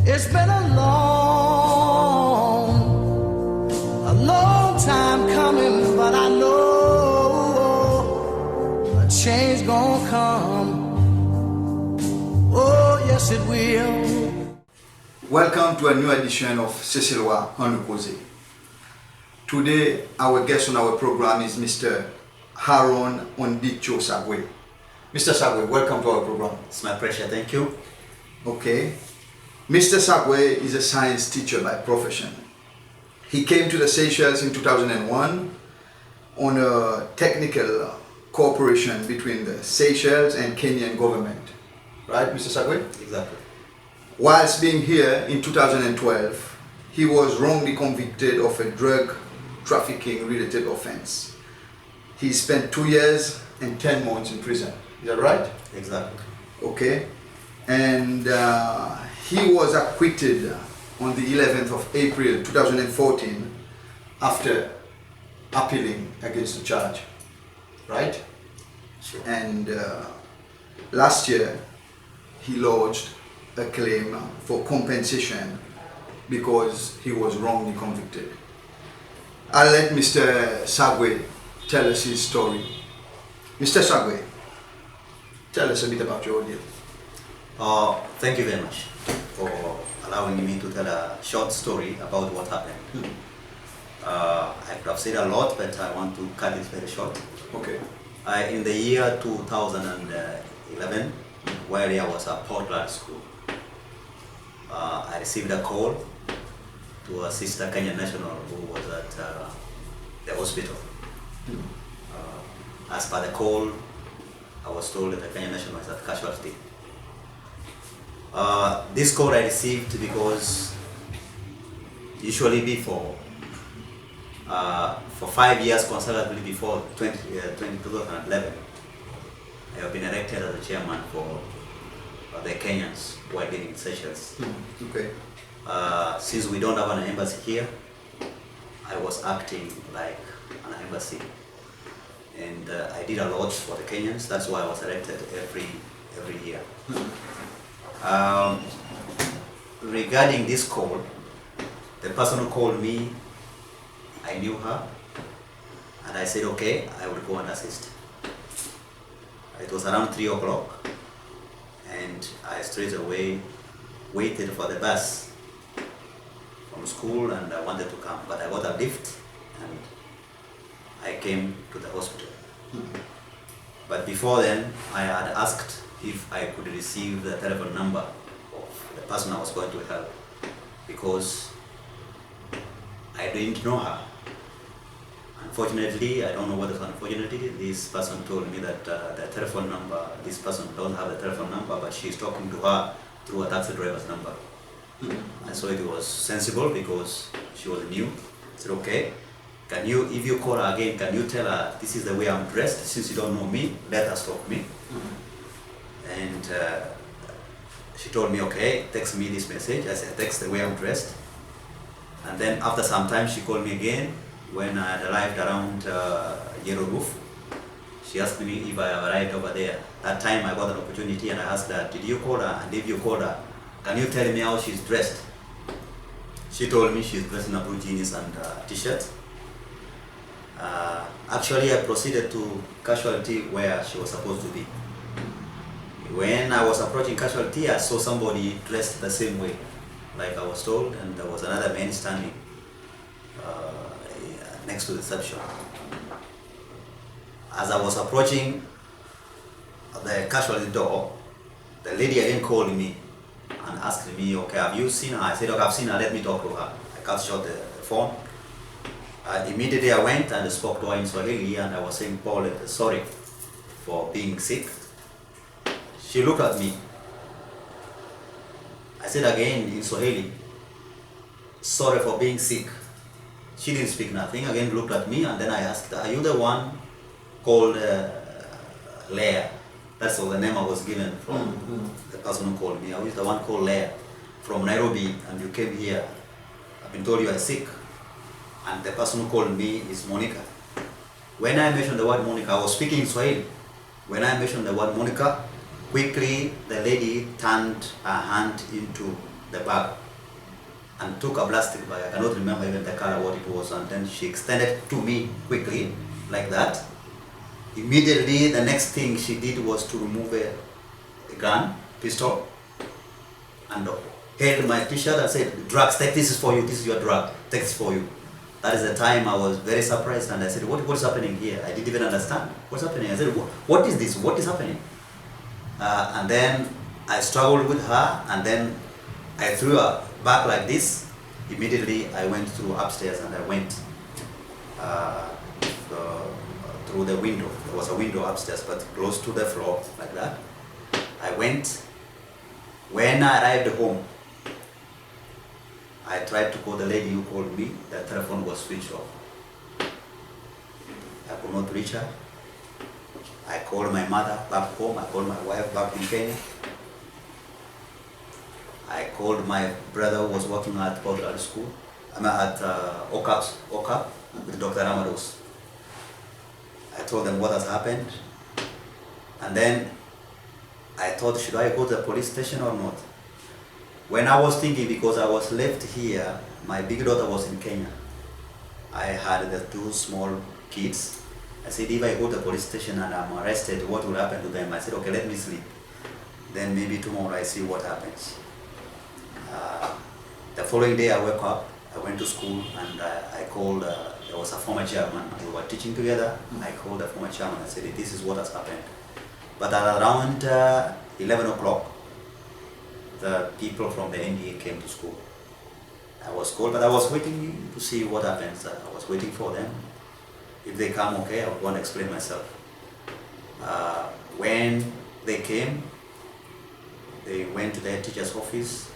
It's been a long time coming, but I know a change gonna come. Oh, yes it will. Welcome to a new edition of Seselwa Annou Koze. Today, our guest on our program is Mr. Haron Ondicho Sagwe. Mr. Sagwe, welcome to our program. It's my pleasure, thank you. Okay. Mr. Sagwe is a science teacher by profession. He came to the Seychelles in 2001 on a technical cooperation between the Seychelles and Kenyan government. Right, Mr. Sagwe? Exactly. Whilst being here in 2012, he was wrongly convicted of a drug trafficking related offense. He spent 2 years and 10 months in prison. Is that right? Exactly. Okay. And he was acquitted on the 11th of April 2014 after appealing against the charge. Right? Sure. And last year he lodged a claim for compensation because he was wrongly convicted. I'll let Mr. Sagwe tell us his story. Mr. Sagwe, tell us a bit about your audience. Thank you very much for allowing me to tell a short story about what happened. I could have said a lot, but I want to cut it very short. Okay. In the year 2011, while I was at Portland School, I received a call to assist a Kenyan national who was at the hospital. As per the call, I was told that the Kenyan national was at casualty. This call I received because usually before, for 5 years consecutively before 2011, I have been elected as the chairman for the Kenyans who are living in Seychelles. Okay. Since we don't have an embassy here, I was acting like an embassy, and I did a lot for the Kenyans. That's why I was elected every year. Regarding this call, the person who called me, I knew her, and I said, okay, I will go and assist. It was around 3 o'clock, and I straight away waited for the bus from school, and I wanted to come, but I got a lift, and I came to the hospital. But before then, I had asked if I could receive the telephone number of the person I was going to help, because I didn't know her. Unfortunately, I don't know what is unfortunately, this person told me that the telephone number, this person don't have the telephone number, but she's talking to her through a taxi driver's number. And so it was sensible because she was new. I said, okay, can you, if you call her again, can you tell her this is the way I'm dressed? Since you don't know me, let her stop me. And she told me, okay, text me this message. I said, text the way I'm dressed. And then after some time, she called me again. When I had arrived around Yellow Roof, she asked me if I have arrived over there. That time I got an opportunity and I asked her, did you call her? And if you called her, can you tell me how she's dressed? She told me she's dressed in a blue jeans and t-shirt. Actually, I proceeded to casualty where she was supposed to be. When I was approaching casualty, I saw somebody dressed the same way, like I was told, and there was another man standing next to the reception. As I was approaching the casualty door, the lady again called me and asked me, okay, have you seen her? I said, okay, I've seen her, let me talk to her. I cut short the phone. Immediately I went and spoke to her in Swahili, and I was saying, Paul, sorry for being sick. She looked at me. I said again in Swahili, sorry for being sick. She didn't speak nothing, again looked at me, and then I asked, are you the one called Leah? That's all the name I was given from the person who called me. I was the one called Leah from Nairobi, and you came here. I've been told you are sick. And the person who called me is Monica. When I mentioned the word Monica, I was speaking in Swahili. When I mentioned the word Monica, quickly the lady turned her hand into the bag and took a plastic bag. I cannot remember even the color, what it was, and then she extended to me quickly, like that. Immediately, the next thing she did was to remove a gun, pistol, and held my t-shirt and said, "Drugs, take this is for you, this is your drug, take this for you." That is the time I was very surprised, and I said, what is happening here? I didn't even understand. What's happening? I said, what is this? What is happening? And then I struggled with her, and then I threw her back like this. Immediately, I went through upstairs, and I went through the window. There was a window upstairs, but close to the floor, like that. I went. When I arrived home, I tried to call the lady who called me. The telephone was switched off. I could not reach her. I called my mother back home. I called my wife back in Kenya. I called my brother who was working at Portugal school. I'm at OCAP with Dr. Amados. I told them what has happened. And then I thought, should I go to the police station or not? When I was thinking, because I was left here, my big daughter was in Kenya. I had the two small kids. I said, if I go to the police station and I'm arrested, what will happen to them? I said, okay, let me sleep. Then maybe tomorrow I see what happens. The following day I woke up, I went to school, and I called, there was a former chairman, we were teaching together. I called the former chairman and said, this is what has happened. But at around 11 o'clock, the people from the NDA came to school. I was called, but I was waiting to see what happens. I was waiting for them. If they come, okay, I want to explain myself. When they came, they went to their teacher's office.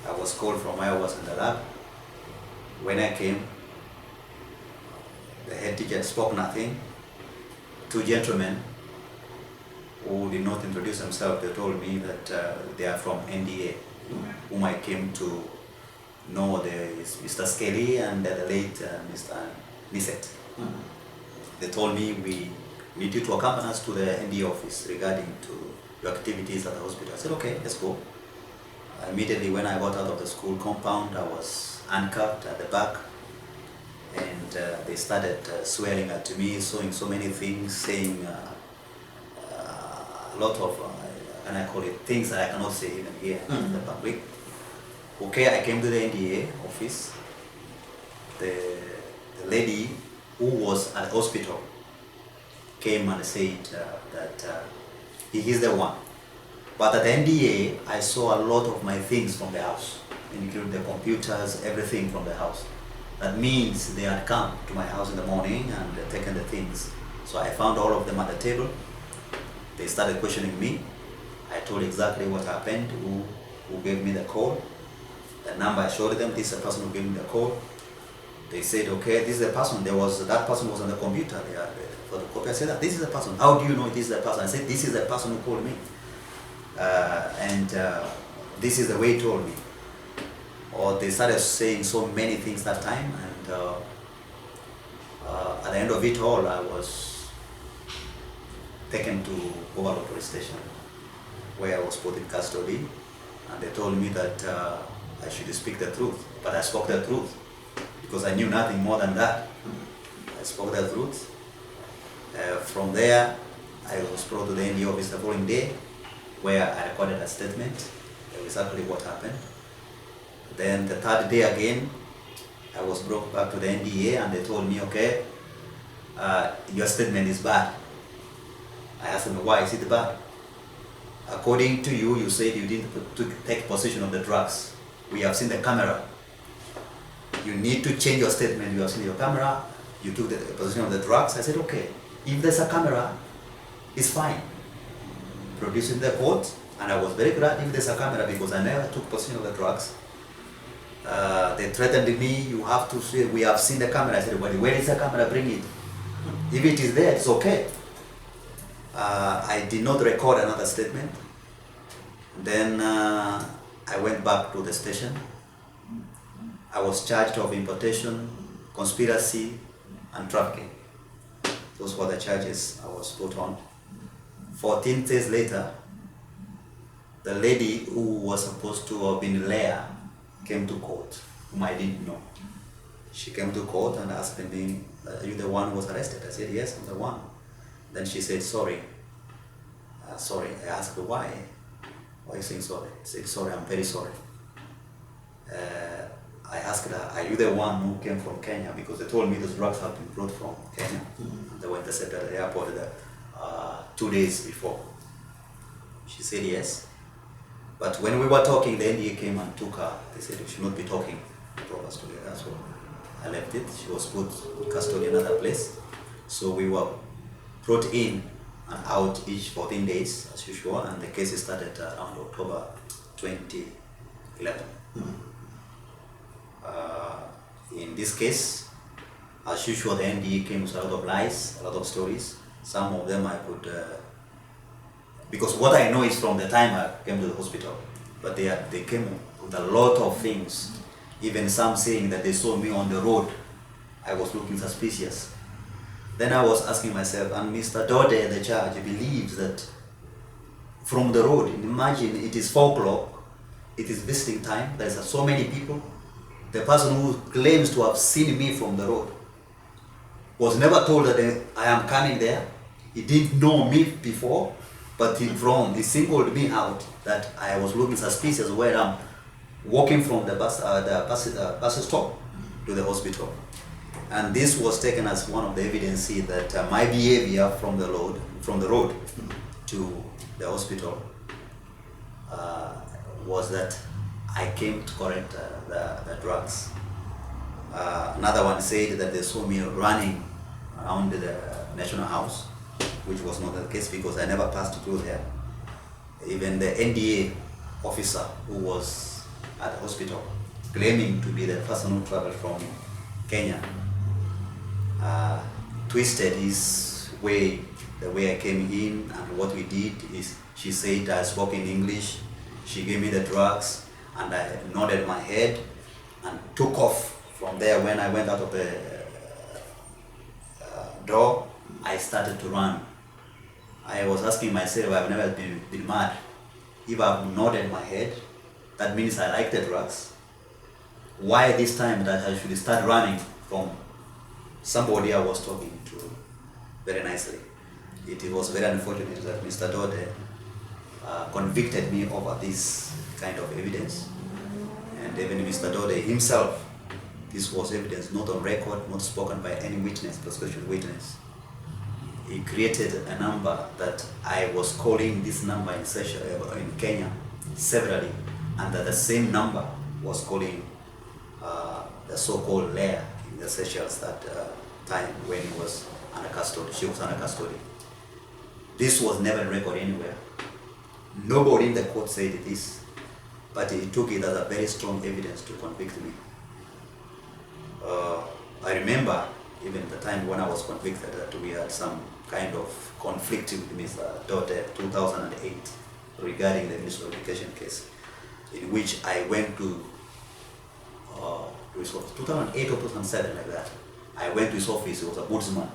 I was called from where I was in the lab. When I came, the head teacher spoke nothing. Two gentlemen who did not introduce themselves, they told me that they are from NDA, whom I came to know. There is Mr. Skelly and the late Mr. Niset. They told me, we need you to accompany us to the NDA office regarding to your activities at the hospital. I said, okay, let's go. Immediately when I got out of the school compound, I was handcuffed at the back, and they started swearing at me, saying so many things, saying a lot of, and I call it things that I cannot say even here in the public. Okay, I came to the NDA office. The lady who was at the hospital came and said that he is the one. But at the NDA, I saw a lot of my things from the house, including the computers, everything from the house. That means they had come to my house in the morning and taken the things. So I found all of them at the table. They started questioning me. I told exactly what happened, who gave me the call. The number I showed them, this is the person who gave me the call. They said, okay, this is the person. That person was on the computer. They had the photocopy. I said, this is the person. How do you know this is the person? I said, this is the person who called me. This is the way he told me. Or they started saying so many things that time, and at the end of it all, I was taken to Bovaro police station, where I was put in custody, and they told me that I should speak the truth. But I spoke the truth, because I knew nothing more than that. I spoke the truth. From there, I was brought to the NDA office the following day, where I recorded a statement, exactly what happened. Then the third day again, I was brought back to the NDA, and they told me, okay, your statement is bad. I asked them, why is it bad? According to you, you said you didn't take possession of the drugs. We have seen the camera. You need to change your statement. You have seen your camera, you took the possession of the drugs. I said, okay, if there's a camera, it's fine. Produce it in the court, and I was very glad if there's a camera, because I never took possession of the drugs. They threatened me, you have to say, we have seen the camera. I said, well, where is the camera? Bring it. If it is there, it's okay. I did not record another statement. Then I went back to the station. I was charged of importation, conspiracy, and trafficking. Those were the charges I was put on. 14 days later, the lady who was supposed to have been Leah came to court, whom I didn't know. She came to court and asked me, "Are you the one who was arrested?" I said, "Yes, I'm the one." Then she said, "Sorry." Sorry. I asked her, "Why? Why are you saying sorry?" She said, "Sorry, I'm very sorry." I asked her, "Are you the one who came from Kenya?" Because they told me those drugs have been brought from Kenya. They were intercepted at the airport 2 days before. She said yes. But when we were talking, the NDA came and took her. They said we should not be talking. They brought us together. So I left it. She was put in custody in another place. So we were brought in and out each 14 days as usual, and the case started around October 2011. In this case, as usual, the NDA came with a lot of lies, a lot of stories. Some of them I could, because what I know is from the time I came to the hospital, but they came with a lot of things, even some saying that they saw me on the road. I was looking suspicious. Then I was asking myself, and Mr. Dode, the judge, believes that from the road, imagine it is 4 o'clock, it is visiting time, there is so many people. The person who claims to have seen me from the road was never told that I am coming there. He didn't know me before, but he singled me out that I was looking suspicious where I'm walking from the bus stop to the hospital. And this was taken as one of the evidence that my behavior from the road to the hospital was that I came to correct the drugs. Another one said that they saw me running around the National House, which was not the case because I never passed through there. Even the NDA officer who was at the hospital, claiming to be the person who traveled from Kenya, twisted his way, the way I came in, and what we did is she said I spoke in English, she gave me the drugs, and I nodded my head and took off from there. When I went out of the door, I started to run. I was asking myself, I've never been mad. If I've nodded my head, that means I like the drugs. Why this time that I should start running from somebody I was talking to very nicely? It was very unfortunate that Mr. Dode convicted me over this kind of evidence. And even Mr. Dode himself, this was evidence not on record, not spoken by any witness, prosecution witness. He created a number that I was calling this number in Kenya severally, and that the same number was calling the so-called Leah in the Seychelles that time when he was under custody. She was under custody. This was never recorded anywhere. Nobody in the court said this, but he took it as a very strong evidence to convict me. I remember even the time when I was convicted that we had some kind of conflict with Mr. Dode 2008 regarding the Ministry of Education case, in which I went to it was 2008 or 2007, like that. I went to his office. He was a woodsman.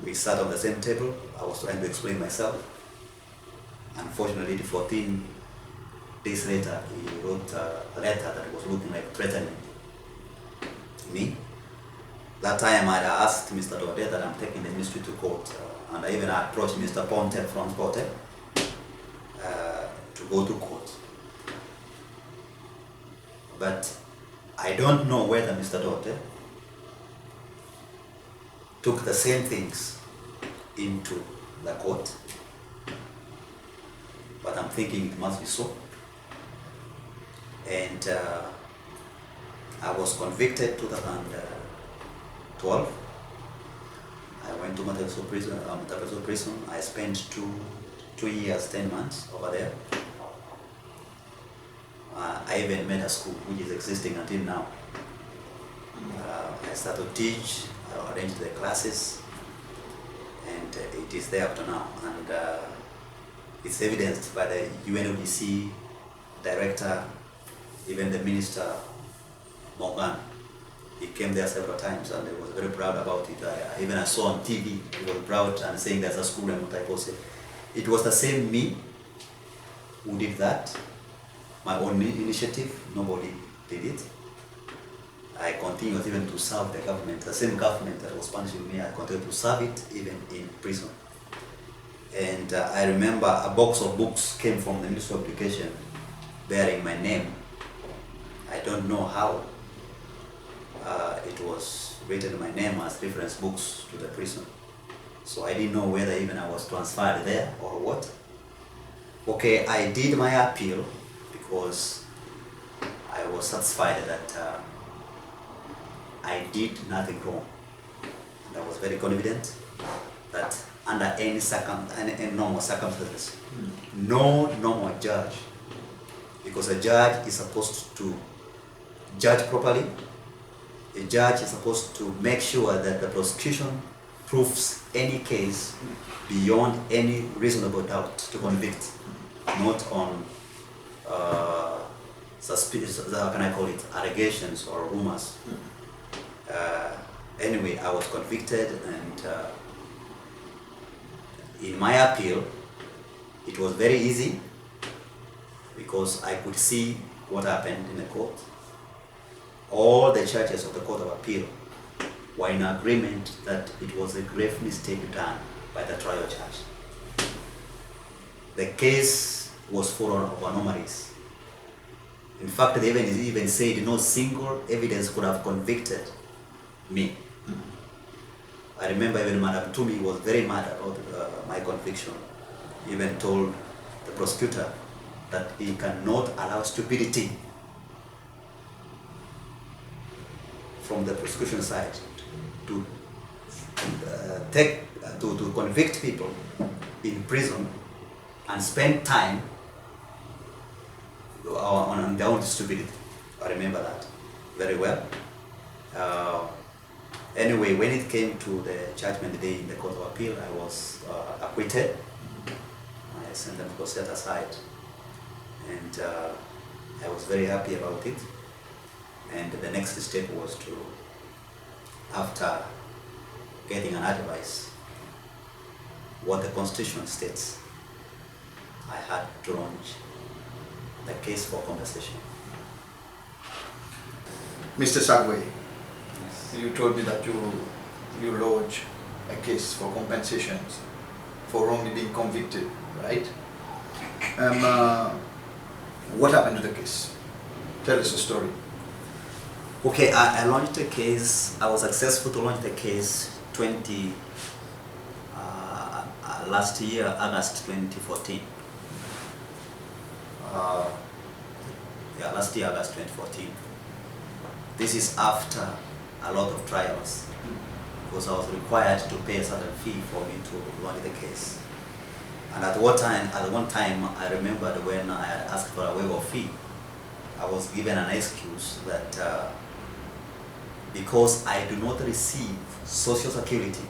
We sat on the same table. I was trying to explain myself. Unfortunately, 14 days later, he wrote a letter that was looking like threatening me. That time I asked Mr. Dode that I'm taking the ministry to court, and I even approached Mr. Ponte from Ponte to go to court. But I don't know whether Mr. Dode took the same things into the court, but I'm thinking it must be so. And I was convicted 2012. I went to Matapeso prison. I spent two years, 10 months over there. I even made a school which is existing until now. I started to teach, I arranged the classes, and it is there up to now. And it's evidenced by the UNODC director, even the minister, Morgan. He came there several times and he was very proud about it. I saw on TV, he was proud and saying there's a school in Matapeso. It was the same me who did that. My own initiative, nobody did it. I continued even to serve the government, the same government that was punishing me, I continued to serve it even in prison. And I remember a box of books came from the Ministry of Education bearing my name. I don't know how it was written my name as reference books to the prison. So I didn't know whether even I was transferred there or what. Okay, I did my appeal because I was satisfied that I did nothing wrong. And I was very confident that under any normal circumstances, no normal judge, because a judge is supposed to judge properly. A judge is supposed to make sure that the prosecution proves any case beyond any reasonable doubt to convict, not on suspicious, how can I call it, allegations or rumors. Anyway, I was convicted, and in my appeal, it was very easy because I could see what happened in the court. All the judges of the Court of Appeal were in agreement that it was a grave mistake done by the trial judge. The case was full of anomalies. In fact, they even said no single evidence could have convicted me. I remember even Madam Tumi was very mad about my conviction. He even told the prosecutor that he cannot allow stupidity from the prosecution side to convict people in prison and spend time on their own stupidity. I remember that very well. Anyway, when it came to the judgment day in the Court of Appeal, I was acquitted. My sentence was set aside, and I was very happy about it. And the next step was to, after getting an advice, what the Constitution states, I had to launch the case for compensation. Mr. Sagwe, you told me that you lodged a case for compensations for wrongly being convicted, right? What happened to the case? Tell us the story. Okay, I launched the case. I was successful to launch the case last year, August 2014. Last year, August 2014. This is after a lot of trials, because I was required to pay a certain fee for me to launch the case. And at one time, I remembered when I had asked for a waiver of fee, I was given an excuse that because I do not receive Social Security,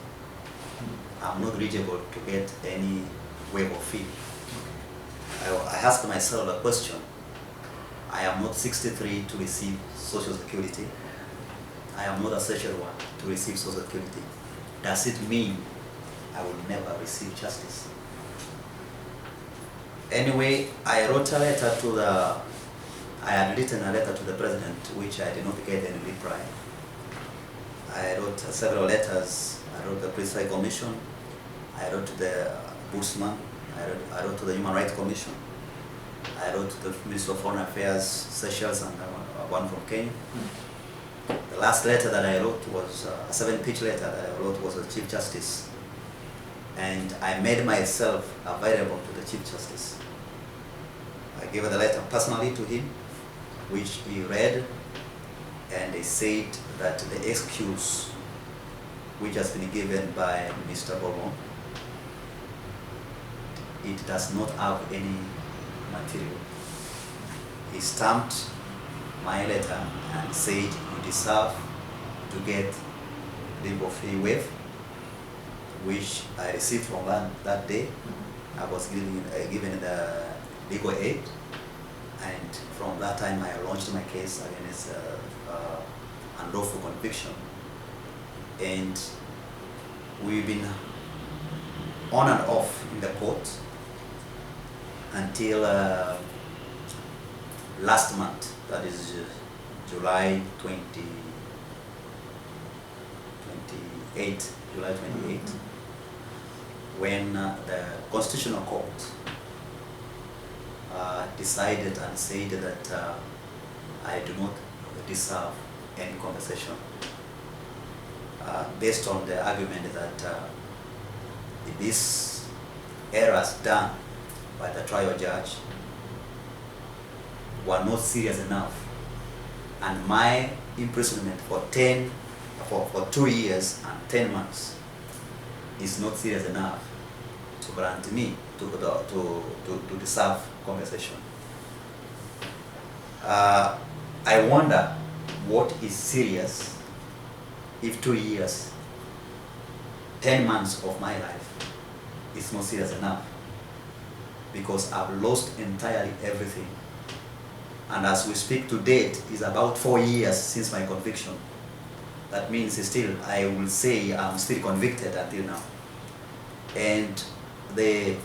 I'm not eligible to get any waiver of fee. I asked myself a question. I am not 63 to receive Social Security. I am not a Seychelles to receive Social Security. Does it mean I will never receive justice? Anyway, I had written a letter to the president, which I did not get any reply. I wrote several letters. I wrote to the Police Commission. I wrote to the Ombudsman. I wrote to the Human Rights Commission. I wrote to the Minister of Foreign Affairs, Seychelles, and one from Kenya. The last letter that I wrote was a 7-page letter that I wrote was the Chief Justice. And I made myself available to the Chief Justice. I gave the letter personally to him, which he read, and he said that the excuse which has been given by Mr. Bobo, it does not have any material. He stamped my letter and said, you deserve to get leave of fee waive, which I received from that day. I was given the legal aid, and from that time I launched my case against unlawful conviction. And we've been on and off in the court. until last month, that is July 28, July 28, when the Constitutional Court decided and said that I do not deserve any compensation, based on the argument that these errors done by the trial judge were not serious enough, and my imprisonment for 2 years and 10 months is not serious enough to grant me to deserve compensation. I wonder what is serious if 2 years, 10 months of my life is not serious enough, because I've lost entirely everything. And as we speak to date, is about 4 years since my conviction. That means still, I will say I'm still convicted until now. And the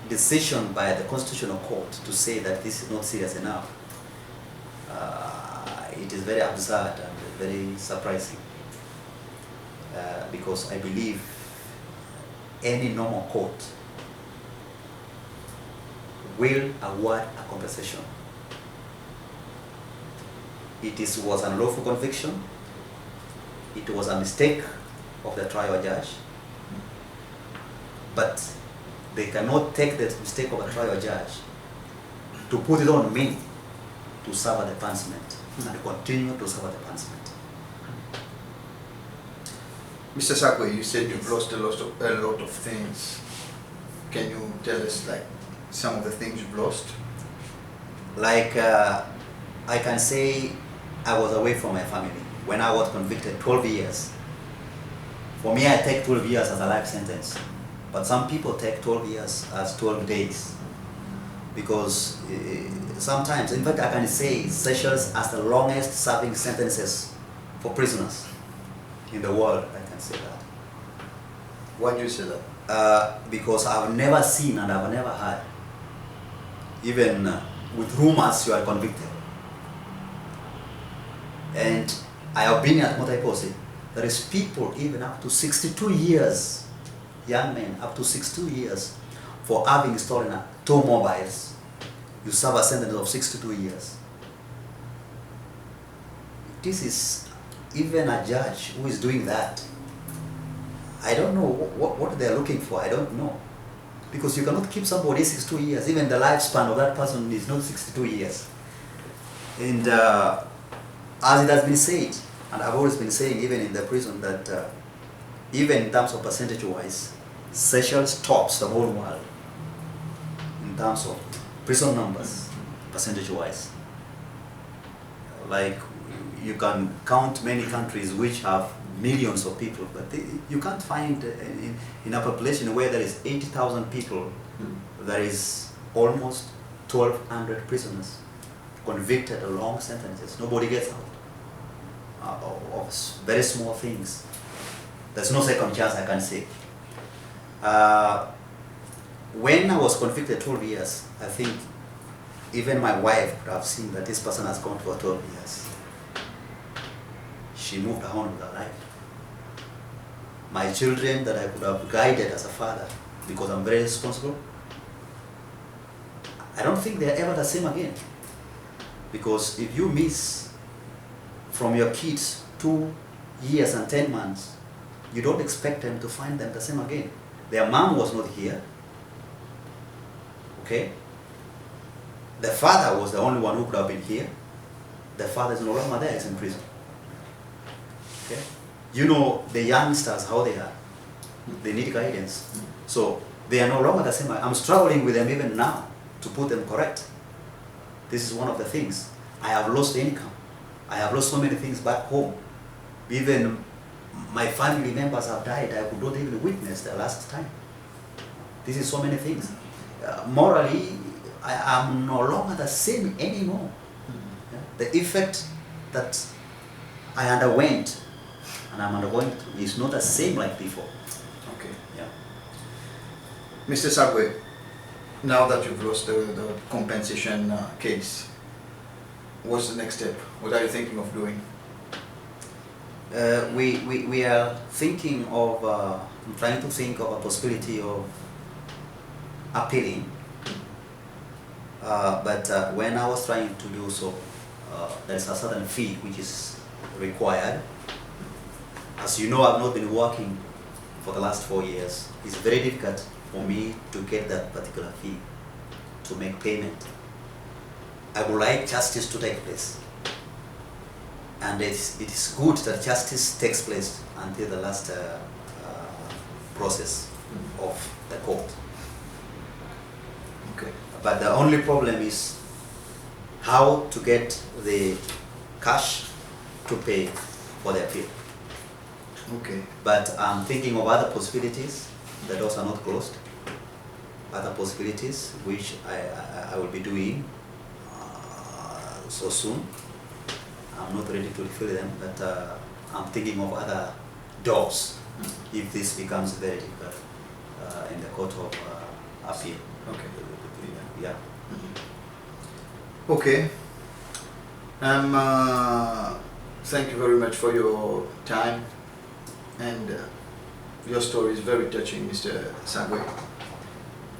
decision by the Constitutional Court to say that this is not serious enough, it is very absurd and very surprising, because I believe any normal court will award a compensation. It was an unlawful conviction. It was a mistake of the trial judge, but they cannot take the mistake of a trial judge to put it on me to suffer the punishment and continue to suffer the punishment. Mr. Sagwe, you said you've lost a lot of things. Can you tell us like some of the things you've lost? Like I can say I was away from my family when I was convicted 12 years. For me, I take 12 years as a life sentence, but some people take 12 years as 12 days. Because sometimes, in fact, I can say Seychelles has the longest serving sentences for prisoners in the world. I can say that. Why do you say that? Because I've never seen and I've never heard, even with rumors, you are convicted. And I have been at Motai Koze. There is people even up to 62 years, young men up to 62 years, for having stolen 2 mobiles. You serve a sentence of 62 years. This is even a judge who is doing that. I don't know what they're looking for. I don't know. Because you cannot keep somebody 62 years. Even the lifespan of that person is not 62 years. And as it has been said, and I've always been saying even in the prison, that even in terms of percentage-wise, Seychelles tops the whole world in terms of prison numbers, percentage-wise. Like, you can count many countries which have millions of people, but you can't find in a population where there is 80,000 people, there is almost 1,200 prisoners convicted of long sentences. Nobody gets out of very small things. There's no second chance, I can say. When I was convicted 12 years, I think even my wife could have seen that this person has gone for 12 years. She moved on with her life. My children that I could have guided as a father, because I'm very responsible, I don't think they're ever the same again. Because if you miss from your kids 2 years and 10 months, you don't expect them to find them the same again. Their mom was not here. Okay? The father was the only one who could have been here. The father is no longer there, he's in prison. Okay? You know the youngsters, how they are. They need guidance. So they are no longer the same. I'm struggling with them even now to put them correct. This is one of the things. I have lost income. I have lost so many things back home. Even my family members have died. I could not even witness the last time. This is so many things. Morally, I am no longer the same anymore. Yeah? The effect that I underwent and I'm undergoing is not the same like before. Okay. Yeah. Mr. Sagwe, Now that you've lost the compensation case, what's the next step? What are you thinking of doing? We are thinking of, trying to think of a possibility of appealing. But when I was trying to do so, there's a certain fee which is required. As you know, I've not been working for the last 4 years. It's very difficult for me to get that particular fee to make payment. I would like justice to take place. And it is good that justice takes place until the last process of the court. Okay. But the only problem is how to get the cash to pay for the appeal. Okay. But I'm thinking of other possibilities. The doors are not closed. Other possibilities which I will be doing so soon. I'm not ready to reveal them, but I'm thinking of other doors if this becomes very difficult in the court of appeal. Okay. Yeah. Okay. Thank you very much for your time, and your story is very touching, Mr. Sagwe.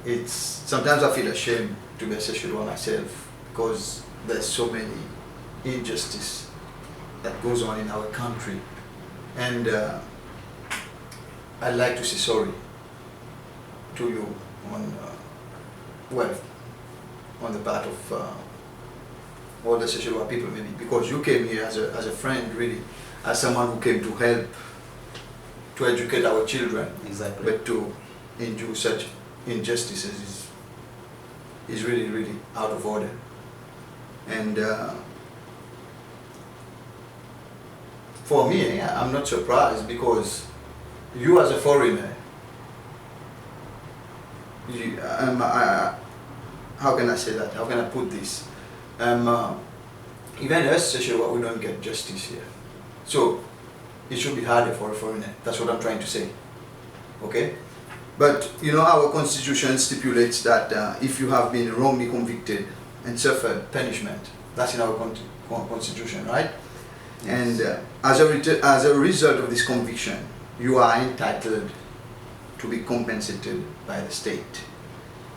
It's sometimes I feel ashamed to be a Seselwa myself because there's so many injustice that goes on in our country, and I'd like to say sorry to you on on the part of all the Seselwa people, maybe because you came here as a friend, really, as someone who came to help to educate our children. Exactly. But to endure such injustices is really, really out of order. And for me, I'm not surprised because you as a foreigner, how can I say that? How can I put this? Even us, Seselwa, we don't get justice here. So it should be harder for a foreigner. That's what I'm trying to say. Okay? But you know, our constitution stipulates that if you have been wrongly convicted and suffered punishment, that's in our constitution, right? Yes. And as a result of this conviction, you are entitled to be compensated by the state.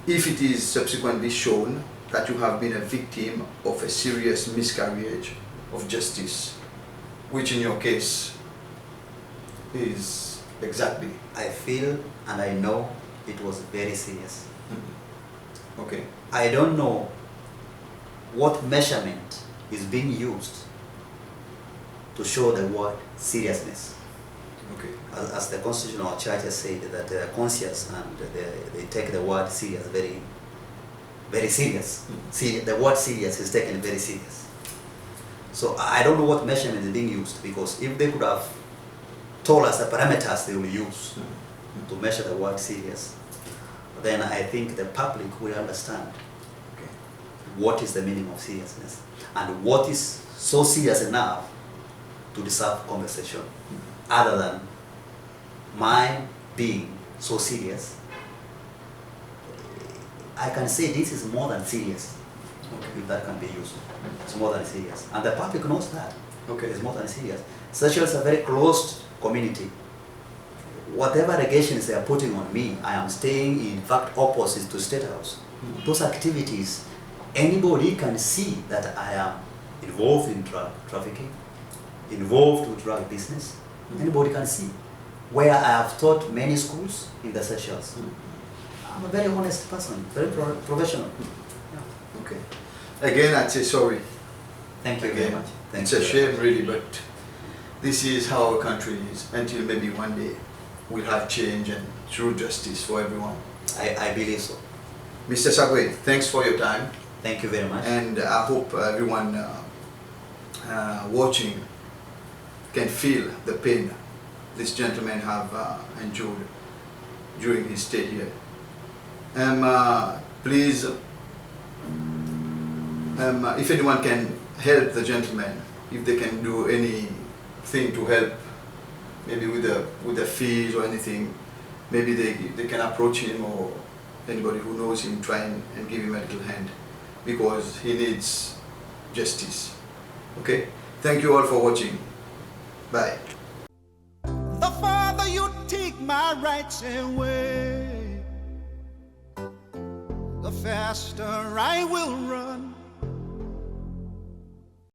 If it is subsequently shown that you have been a victim of a serious miscarriage of justice, which in your case is exactly. I feel and I know it was very serious. Okay. I don't know what measurement is being used to show the word seriousness. Okay. As the constitutional church has said, that they are conscious and they take the word serious very, very serious. See, the word serious is taken very serious. So I don't know what measurement is being used, because if they could have told us the parameters they will use to measure the word serious, then I think the public will understand what is the meaning of seriousness and what is so serious enough to deserve compensation, other than mine being so serious. I can say this is more than serious, if that can be used. It's more than serious, and the public knows that. Okay. It's more than serious. Seychelles is a very closed community. Whatever allegations they are putting on me, I am staying in fact opposite to State House. Those activities, anybody can see that I am involved in drug trafficking, involved with drug business. Anybody can see. Where I have taught many schools in the Seychelles. I'm a very honest person, very professional. Yeah. Okay. Again, I'd say sorry. Thank you Again, very much. Thank it's you a very shame, much. really, but this is how our country is. Until maybe one day we'll have change and true justice for everyone. I believe so. Mr. Sagwe, thanks for your time. Thank you very much. And I hope everyone watching can feel the pain this gentleman have endured during his stay here. Please, if anyone can help the gentleman, if they can do anything to help, maybe with the fees or anything, maybe they can approach him or anybody who knows him, try and give him a little hand, because he needs justice. Okay? Thank you all for watching. Bye. The farther you take my rights away, the faster I will run.